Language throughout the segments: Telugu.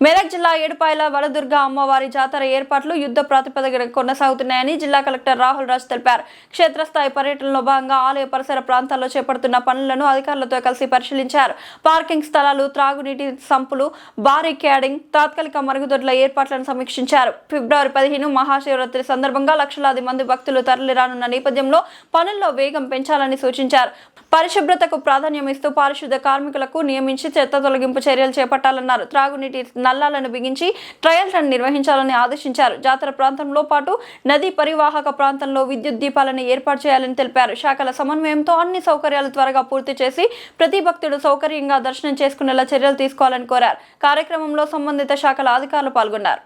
మెదక్ జిల్లా ఏడుపాయల వలదుర్గ అమ్మవారి జాతర ఏర్పాట్లు యుద్ధ ప్రాతిపదికన కొనసాగుతున్నాయని జిల్లా కలెక్టర్ రాహుల్ రాజ్ తెలిపారు. క్షేత్రస్థాయి పర్యటనలో భాగంగా ఆలయ పరిసర ప్రాంతాల్లో చేపడుతున్న పనులను అధికారులతో కలిసి పరిశీలించారు. పార్కింగ్ స్థలాలు, త్రాగునీటి సంపులు, బారికేడింగ్, తాత్కాలిక మరుగుదొడ్ల ఏర్పాట్లను సమీక్షించారు. ఫిబ్రవరి 15 మహాశివరాత్రి సందర్భంగా లక్షలాది మంది భక్తులు తరలిరానున్న నేపథ్యంలో పనుల్లో వేగం పెంచాలని సూచించారు. పరిశుభ్రతకు ప్రాధాన్యం ఇస్తూ పారిశుద్ధ కార్మికులకు నియమించి చెత్త తొలగింపు చర్యలు చేపట్టాలన్నారు. త్రాగునీటి నల్లాలను బిగించి ట్రయల్ రన్ నిర్వహించాలని ఆదేశించారు. జాతర ప్రాంతంలో పాటు నదీ పరివాహక ప్రాంతంలో విద్యుత్ దీపాలను ఏర్పాటు చేయాలని తెలిపారు. శాఖల సమన్వయంతో అన్ని సౌకర్యాలు త్వరగా పూర్తి చేసి ప్రతి భక్తుడు సౌకర్యంగా దర్శనం చేసుకునేలా చర్యలు తీసుకోవాలని కోరారు. కార్యక్రమంలో సంబంధిత శాఖల అధికారులు పాల్గొన్నారు.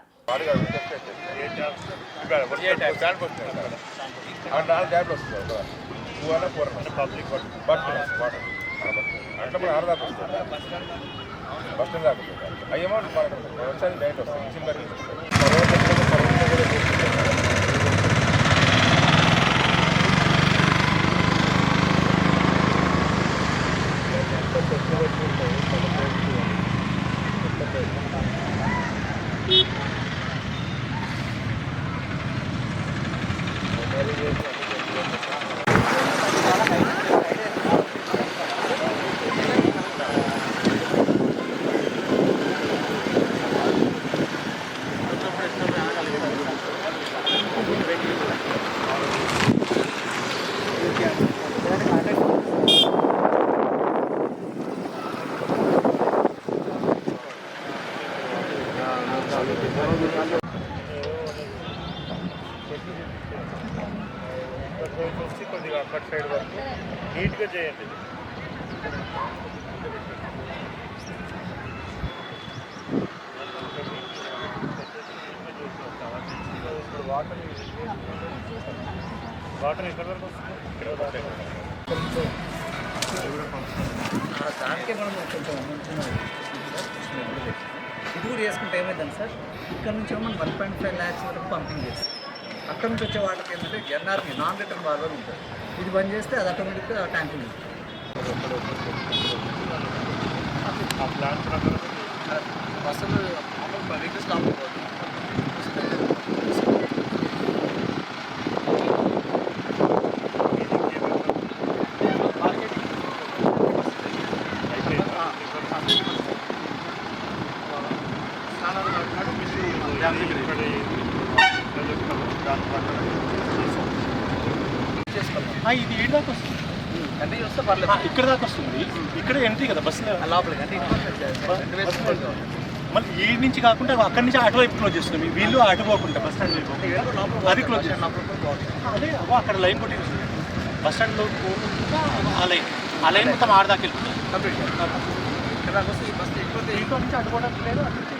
కొద్దిగా అక్కడి సైడ్ వరకు నీట్గా చేయండి. ఇప్పుడు వాటర్ ఎక్కడి వరకు వస్తుంది? దానికే మనం కొంచెం ఇది కూడా చేసుకుంటే ఏమైందండి సార్, ఇక్కడ నుంచి మనం 1.5 lakhs వరకు పంపింగ్ చేస్తాం. అక్కడ నుంచి వచ్చే వాటర్కి ఏంటంటే ఎన్ఆర్పి నాన్ రిటర్న్ వాటర్ ఉంటుంది. ఇది బంద్ చేస్తే అది ఆటోమేటిక్గా ట్యాంక్ ఉంది. అసలు వెహికల్ స్టాప్ అయిపోతుంది. ఇది ఏడు దాకా వస్తుంది అంటే చూస్తే పర్లేదు, ఇక్కడ దాకా వస్తుంది. ఇక్కడ ఎంట్రీ కదా బస్సు లోపలికి అంటే మళ్ళీ ఈ నుంచి కాకుండా అక్కడి నుంచి అటువైపు క్లోజ్ చేస్తున్నాం. వీళ్ళు అటు పోకుండా బస్ స్టాండ్ వైపు అది క్లోజ్ అదే అక్కడ లైన్ కొట్టి బస్ స్టాండ్లో ఆ లైన్ మొత్తం ఆడదాకా వెళ్తుంది. ఇక్కడ వస్తే ఈ బస్సు ఎక్కువ ఇంట్లో నుంచి అడ్డుకోవడానికి లేదు. అటు నుంచి